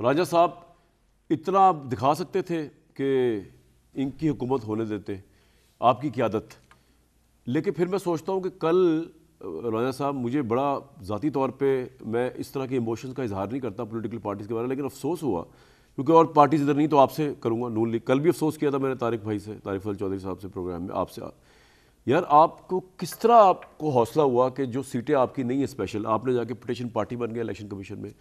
राजा साहब इतना आप दिखा सकते थे कि इनकी हुकूमत होने देते, आपकी क़यादत। लेकिन फिर मैं सोचता हूँ कि कल राजा साहब, मुझे बड़ा ज़ाती तौर पे मैं इस तरह के इमोशंस का इजहार नहीं करता पॉलिटिकल पार्टीज़ के बारे में, लेकिन अफसोस हुआ क्योंकि और पार्टीज़ इधर नहीं तो आपसे करूँगा, नून लीग। कल भी अफसोस किया था मैंने तारिक भाई से, तारिक फजल चौधरी साहब से प्रोग्राम में आपसे। यार आपको किस तरह आपको हौसला हुआ कि जो सीटें आपकी नहीं है स्पेशल, आपने जाके पिटीशन पार्टी बन गए इलेक्शन कमीशन में?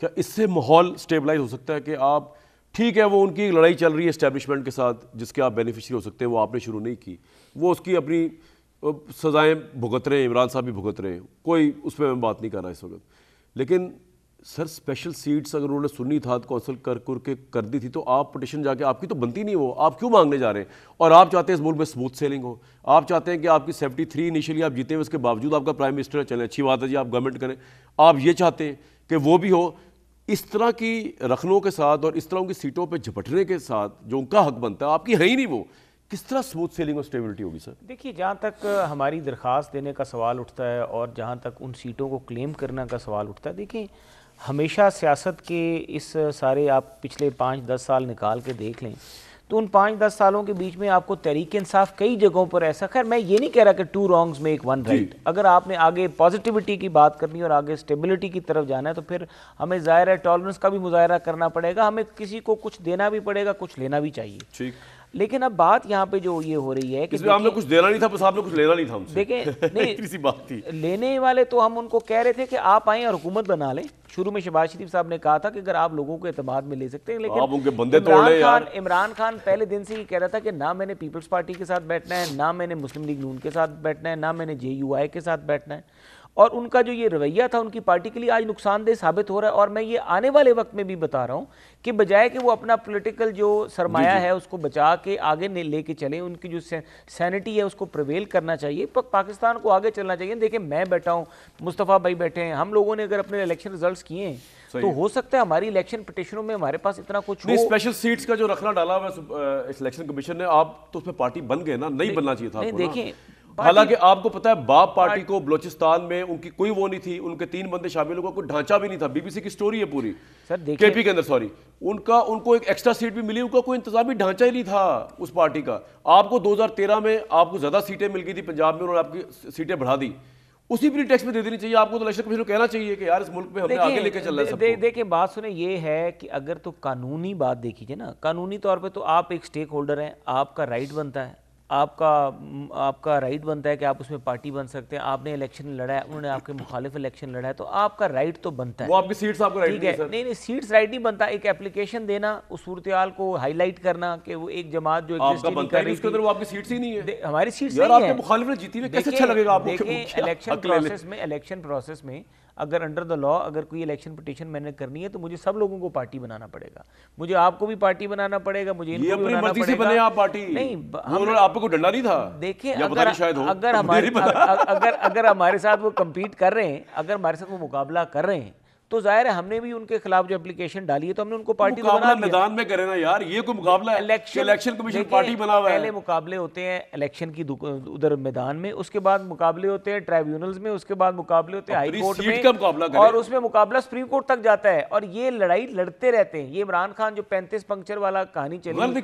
क्या इससे माहौल स्टेबलाइज हो सकता है कि आप, ठीक है वो उनकी लड़ाई चल रही है इस्टेब्लिशमेंट के साथ जिसके आप बेनिफिशियरी हो सकते हैं, वो आपने शुरू नहीं की, वो उसकी अपनी सज़ाएँ भुगत रहे हैं, इमरान साहब भी भुगत रहे हैं, कोई उसमें मैं बात नहीं कर रहा इस वक्त। लेकिन सर स्पेशल सीट्स अगर उन्होंने सुनी था तो कौंसल कर दी थी, तो आप पिटिशन जाके, आपकी तो बनती नहीं, वो आप क्यों मांगने जा रहे हैं? और आप चाहते हैं इस मुल्क में स्मूथ सेलिंग हो, आप चाहते हैं कि आपकी 73 इनिशियली आप जीते हुए उसके बावजूद आपका प्राइम मिनिस्टर चले, अच्छी बात है जी, आप गवर्नमेंट करें, आप ये चाहते हैं कि वो भी हो। इस तरह की रखनों के साथ और इस तरह की सीटों पर झपटने के साथ जो उनका हक बनता है, आपकी है ही नहीं, वो किस तरह स्मूथ सेलिंग और स्टेबिलिटी होगी सर? देखिए, जहाँ तक हमारी दरख्वास्त देने का सवाल उठता है और जहाँ तक उन सीटों को क्लेम करने का सवाल उठता है, देखिए हमेशा सियासत के इस सारे, आप पिछले 5-10 साल निकाल के देख लें तो उन 5-10 सालों के बीच में आपको तहरीक इंसाफ कई जगहों पर ऐसा, खैर मैं ये नहीं कह रहा कि 2 wrongs मेक 1 right, अगर आपने आगे पॉजिटिविटी की बात करनी है और आगे स्टेबिलिटी की तरफ जाना है तो फिर हमें ज़ाहिर है टॉलरेंस का भी मुजाहरा करना पड़ेगा, हमें किसी को कुछ देना भी पड़ेगा, कुछ लेना भी चाहिए। ठीक। लेकिन अब बात यहाँ पे जो ये हो रही है कि आपने कुछ देना नहीं था, बस आपने कुछ लेना नहीं था हमसे। देखें नहीं किसी बात थी, लेने वाले तो हम उनको कह रहे थे कि आप आएँ और हुकूमत बना लें। शुरू में शहबाज शरीफ साहब ने कहा था कि अगर आप लोगों को एतमाद में ले सकते हैं, लेकिन आप उनके बंदे तोड़ ले यार। इमरान खान पहले दिन से ही कह रहा था कि ना मैंने पीपल्स पार्टी के साथ बैठना है, ना मैंने मुस्लिम लीग नून के साथ बैठना है, ना मैंने JUI के साथ बैठना है। और उनका जो ये रवैया था उनकी पार्टी के लिए आज नुकसानदेह साबित हो रहा है। और मैं ये आने वाले वक्त में भी बता रहा हूँ कि बजाय कि वो अपना पॉलिटिकल जो सरमाया है उसको बचा के आगे लेके चले, उनकी जो सैनिटी है उसको प्रिवेल करना चाहिए, पाकिस्तान को आगे चलना चाहिए। देखिए मैं बैठा हूँ, मुस्तफ़ा भाई बैठे हैं, हम लोगों ने अगर अपने इलेक्शन रिजल्ट्स किए हैं तो हो सकता है हमारी इलेक्शन पिटिशनों में हमारे पास इतना कुछ हो। स्पेशल सीट्स का जो रखना डाला हुआ इलेक्शन कमीशन ने, आप तो उसमें पार्टी बन गए ना, नहीं बनना चाहिए था आपको। देखिए हालांकि आपको पता है बाप पार्टी को बलोचिस्तान में उनकी कोई वो नहीं थी, उनके 3 बंदे शामिल हुए, कोई ढांचा भी नहीं था। BBC की स्टोरी है पूरी सर, देखिए KP के अंदर, सॉरी, उनको एक एक्स्ट्रा सीट भी मिली, उनका कोई इंतजामी ढांचा ही नहीं था उस पार्टी का। आपको 2013 में आपको ज्यादा सीटें मिल गई थी पंजाब में, उन्होंने आपकी सीटें बढ़ा दी, उसी प्रीटेक्स्ट में दे देनी चाहिए आपको। तो इलेक्शन कमीशन को कहना चाहिए कि यार इस मुल्क में हमने आगे लेके चल रहा है। देखिए बात सुने, ये है कि अगर तो कानूनी बात देखिए ना, कानूनी तौर पे तो आप एक स्टेक होल्डर हैं, आपका राइट बनता है, आपका राइट बनता है कि आप उसमें पार्टी बन सकते हैं। आपने इलेक्शन लड़ा है, उन्होंने आपके मुखालिफ इलेक्शन लड़ा है, तो आपका राइट तो बनता है। वो आपकी सीट्स आपको राइट है, नहीं सीट्स राइट नहीं बनता। एक एप्लीकेशन देना, उस सूरत-ए-हाल को हाईलाइट करना कि वो एक जमात जो एग्जिस्ट नहीं कर रही, उसके अंदर वो आपकी सीट्स ही नहीं है। हमारी सीट्स यार आपके मुखालिफ ने जीती हुई, कैसे अच्छा लगेगा आपको? इलेक्शन प्रोसेस में अगर अंडर द लॉ अगर कोई इलेक्शन पिटीशन मैंने करनी है तो मुझे सब लोगों को पार्टी बनाना पड़ेगा, मुझे आपको भी पार्टी बनाना पड़ेगा, मुझे इनको भी बनाना पड़ेगा। बने आप पार्टी नहीं, उन्होंने आपको कोई डंडा नहीं था। देखिए अगर हमारे साथ वो कम्पीट कर रहे हैं, अगर हमारे साथ वो मुकाबला कर रहे हैं तो जाहिर है हमने भी उनके खिलाफ जो एप्लीकेशन डाली है तो हमने उनको पार्टी बना दिया। मैदान में करे ना यार, ये कोई मुकाबला है? इलेक्शन कमीशन पार्टी बना हुआ है। पहले मुकाबले होते हैं इलेक्शन की उधर मैदान में, उसके बाद मुकाबले होते हैं ट्राइब्यूनल्स में, उसके बाद मुकाबले होते हैं हाई कोर्ट में, और उसमें मुकाबला सुप्रीम कोर्ट तक जाता है। और ये लड़ाई लड़ते रहते हैं। ये इमरान खान जो 35 पंक्चर वाला कहानी चली, मैं गलत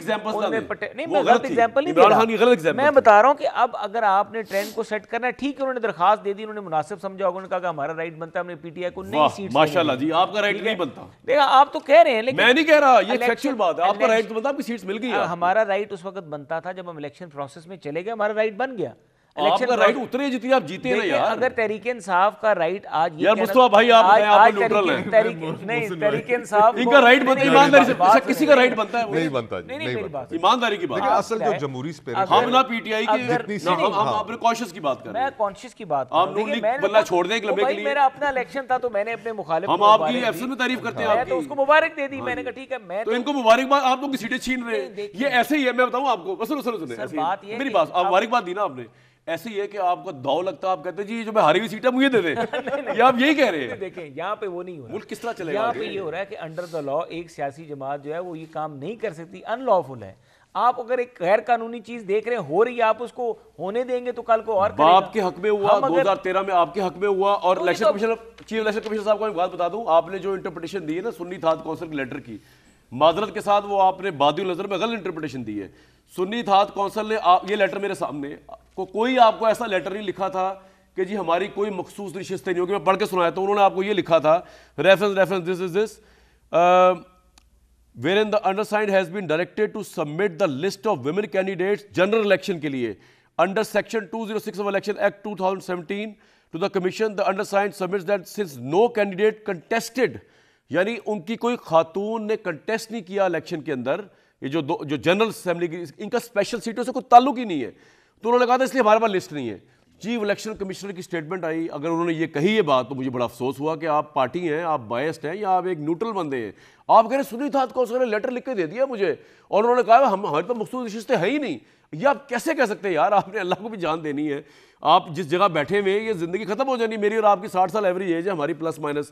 एग्जाम्पल नहीं दे रहा, मैं बता रहा हूँ कि अब अगर आपने ट्रेंड को सेट करना है, ठीक है उन्होंने दरखास्त दे दी, उन्होंने मुनासिब समझा, उन्होंने कहा हमारा राइट बनता है, हमने PTI को नई सीट। माशाल्लाह जी, आपका राइट नहीं बनता। देखा, आप तो कह रहे हैं, लेकिन मैं नहीं कह रहा, ये फैक्चुअल बात है। आपका राइट तो बनता, आपकी सीट्स मिल गई। हमारा राइट उस वक्त बनता था जब हम इलेक्शन प्रोसेस में चले गए, हमारा राइट बन गया। आपका राइट उतरे जितनी आप जीते ना यार। अगर तहरीक इंसाफ का राइट आज यार मुस्तफा भाई आप न्यूट्रल हैं। नहीं, तहरीक इंसाफ इनका राइट बनता है, ईमानदारी से किसी का राइट बनता है? नहीं बनता, नहीं मेरी बात, ईमानदारी की बात। असल जो जमहूरी स्पिरिट, हम ना PTI की, हम अपने कॉन्शियस की बात कर रहे हैं। मैं कॉन्शियस की बात आप नून लीग बनना छोड़ दें लंबे के लिए। मेरा अपना इलेक्शन था तो मैंने अपने मुखालिफ, हम आपकी अफसर में तारीफ करते हैं, तो उसको मुबारक दे दी। मैंने कहा ठीक है, मैं तो इनको मुबारकबाद, आप लोग की सीटें छीन रहे हैं। ये ऐसे ही है, मैं बताऊं आपको, सुनो मेरी बात, आप मुबारकबाद दी ना आपने, ऐसे ही है कि आपको दाव लगता है, आप कहते हैं जी जो मैं हारी हुई सीट है मुझे दे दें। ये आप यही कह रहे हैं। देखें यहाँ पे वो नहीं हो रहा। मुल्क किस तरह चलेगा? यहाँ पे ये हो रहा है कि अंडर द लॉ एक सियासी जमात जो है वो ये काम नहीं कर सकती, अनलॉफुल है। आप अगर एक गैर कानूनी चीज देख रहे हैं हो रही है, आप उसको होने देंगे तो कल को और बाप के हक में हुआ, हम अगर 2013 में आपके हक में हुआ। और तो ये इलेक्शन तो- कमिश्नर, चीफ इलेक्शन कमिश्नर साहब को एक बात बता दूं, आपने जो इंटरप्रिटेशन दी है ना सुन्नी थात काउंसिल के लेटर की, माजरत के साथ वो आपने बादिल नजर में गलत इंटरप्रिटेशन दी है। सुन्नी थात काउंसिल ने ये लेटर मेरे सामने कोई आपको ऐसा लेटर नहीं लिखा था कि जी हमारी कोई मखसूस नशिस्तें नहीं होगी, मैं पढ़ के सुनाया तो उन्होंने आपको ये लिखा था, reference this is this, wherein the undersigned has been directed to submit the list of women candidates general election के लिए under section 206 of election act 2017 to the commission. The undersigned submits that since no candidate contested, यानी उनकी कोई खातून ने contest नहीं किया election के अंदर, ये जो जनरल असेंबली की इनका स्पेशल सीटों से कोई ताल्लुक ही नहीं है, तो उन्होंने कहा था इसलिए हमारे पास लिस्ट नहीं है। चीफ इलेक्शन कमिश्नर की स्टेटमेंट आई, अगर उन्होंने ये कही ये बात तो मुझे बड़ा अफसोस हुआ कि आप पार्टी हैं, आप बायस्ड हैं या आप एक न्यूट्रल बंदे हैं। आप कह रहे सुन्नी थात काउंसिल ने लेटर लिख के दे दिया मुझे और उन्होंने कहा हम हमारे तो मखसूस नशिस्तें है ही नहीं। ये आप कैसे कह सकते हैं यार, आपने अल्लाह को भी जान देनी है। आप जिस जगह बैठे हुए हैं ये जिंदगी खत्म हो जानी, मेरी और आपकी 60 साल एवरेज एज है हमारी, प्लस माइनस